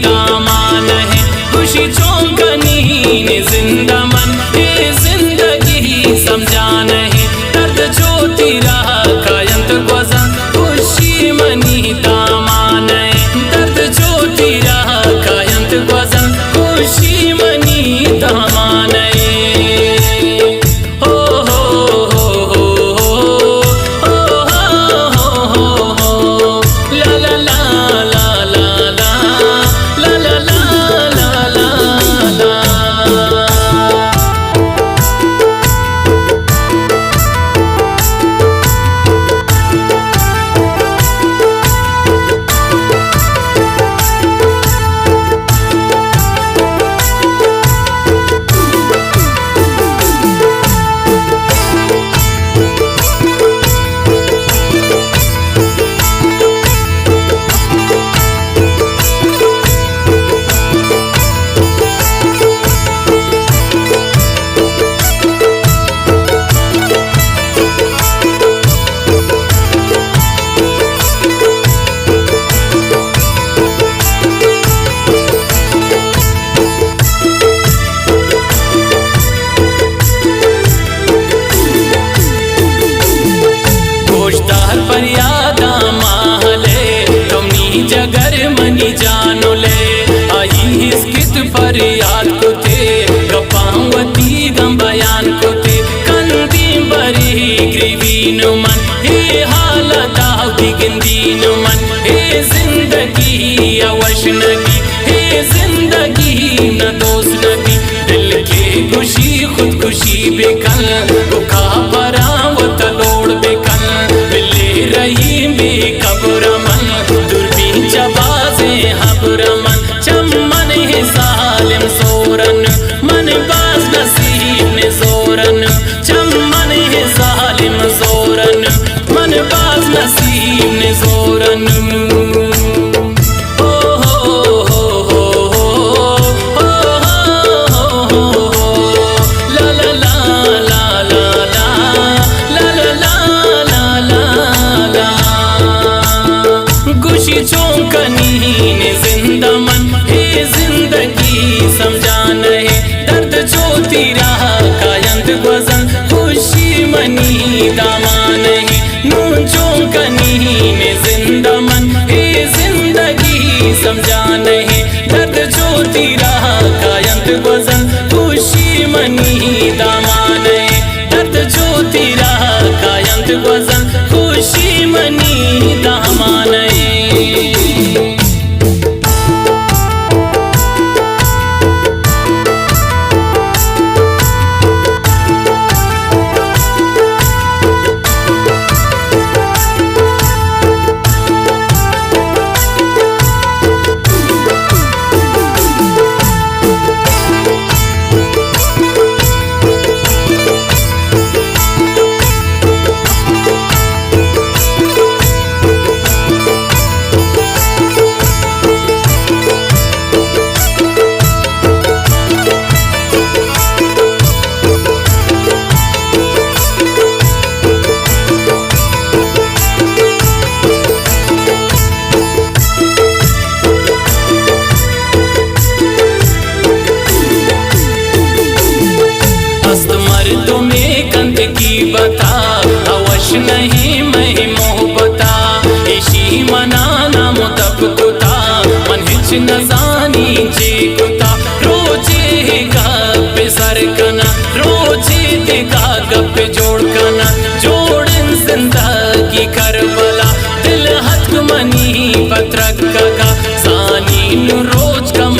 दामान है खुशी चौंकनी ने जिंदा मन ये जिंदगी समझा नहीं दर्द जो तेरा कायंत वजन खुशी मनी दामान है दर्द जो तेरा कायंत वजन खुशी मनी दामान है फरियादा माहले तुमनी जगर मनी जानो ले आई हिस्कित फरियाद को थे गपावती गम बयान को थे कंदी बरी ग्रीवीन मन हे हालत आवती गिंदीन मन हे जिंदगी अवश नगी हे जिंदगी न दोस्त नगी दिल के खुशी खुदकुशी बेकल दुखा परावत लोड़ बेकल रही में कब्रमन दुर्बी जबाजे हब्रमन चमन है सालिम सोरन मन बाज नसीब ने सोरन चमन है सालिम सोरन मन बाज नसीब ने सोरन चौंकनी ने जिंदा मन हे जिंदगी समझा नहीं दर्द जो तेरा कायंत वजन खुशी मनी दामान है नू चौंकनी ने जिंदा मन हे जिंदगी समझा नहीं दर्द जो तेरा कायंत वजन खुशी मनी दामान है दर्द जो तेरा कायंत वजन खुशी मनी दामान है की बता अवश नहीं मैं मोहब्बता इशी मनाना मुतब कुता मन हिच नजानी जे कुता रोजे गप सरकना रोजे दिखा गप जोड़ कना जोड़न जिंदगी करबला दिल हथ मनी पत्रक का सानी नु रोज कम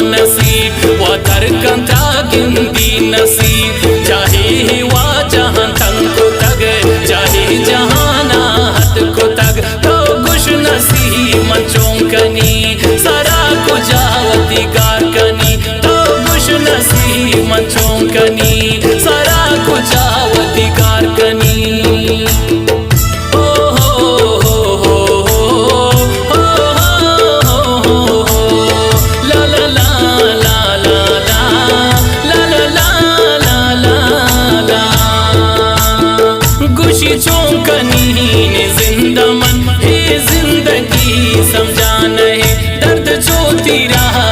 नसीब व दर कंता गिंदी नसीब चाहे वा जहां तंग को तग चाहे जहाना हद को तग तो खुश नसीब मन चौंकनी सारा को जावती कारकनी तो खुश नसीब मन चौंकनी सारा को जावती कारकनी चौंकनी ने जिंदा मन हे जिंदगी समझा नहीं दर्द जो तेरा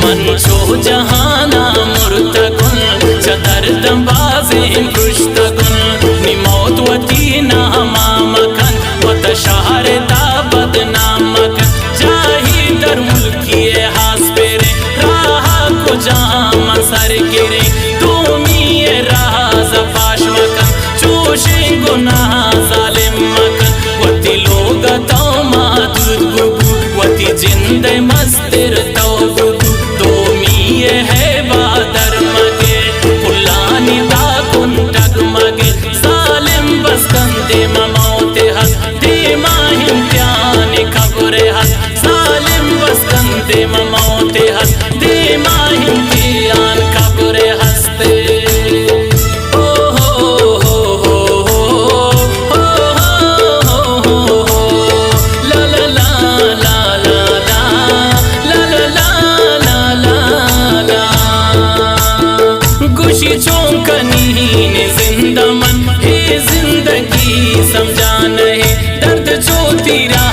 मंचो जहाना मुर्तकुन चदर दंबाजे पृष्ठकुन निमौत वती नामामकन वत शहर दाबद नामकन जाही दर मुल्किए हास पेरे राहा को जाम सर गिरे तुमी राज पाश मकन चोशे गुनाह जालिम मकन वती लोग तो मादूद गुगु वती जिंदे मस्तिर तो गुगु तुमी है बादर मगे पुलानी दाकुन टगमगे जालिम बस कंदे ममौते हस दे माहिम त्याने खबरे हस जालिम बस कंदे ममौते हस दे माहिम त्यान खबरे हसते जिंदमन हे जिंदगी समझा नहीं दर्द जो तेरा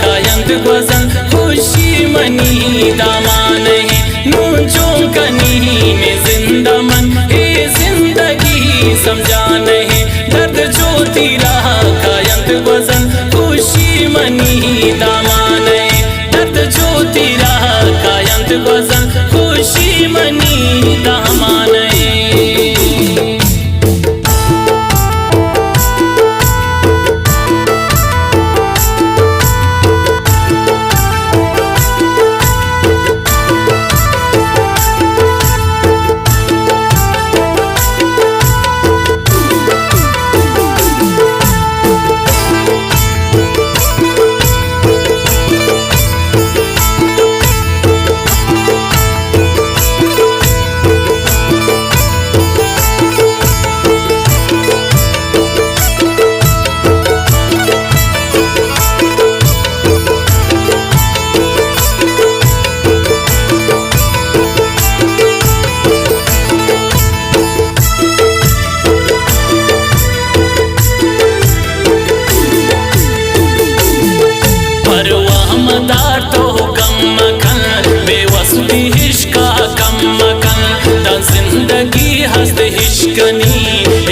कायंत वजन खुशी मनी दामान है नून जो कनी ने जिंदमन हे जिंदगी समझा नहीं दर्द जो तेरा कायंत वजन खुशी मनी दामान है दर्द जो तेरा कायंत वजन खुशी मनी दामान है। मदार तो कम मकन बेवस्ती हिश्का कम मकन द जिंदगी हस्त हिश्कनी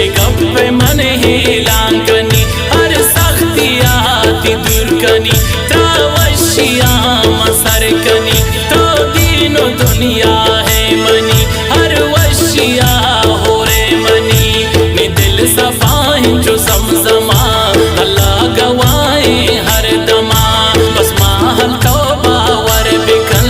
एक गप्पे मन हिलांकनी हर सख्ती आती दुर्कनी त्रावशिया मसरकनी तो दीनो दुनिया है मनी हर वशिया हो रे मनी नि दिल सफाई जो समसमा अल्लाह गवाए हर दमा हल तो बावर बिकन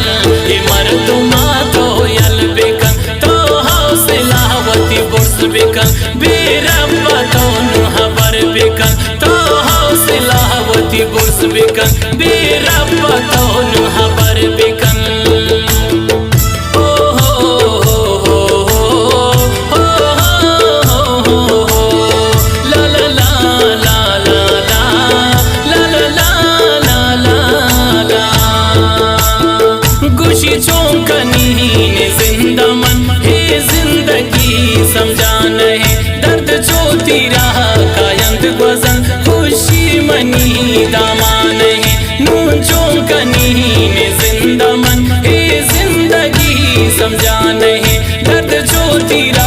ये मर्दुमा तो यल बिकन तो हौसलावती बुर्स बिकन बेरब्बा तो नुहबर बिकन तो हौसलावती बुर्स बिकन बेरब्बा तो नुहबर बिकन जिंदमन हे जिंदगी समझा नहीं दर्द जो तेरा कायंत वजन खुशी मनी दामान है नून जो कनी ने जिंदमन हे जिंदगी समझा नहीं दर्द जो तेरा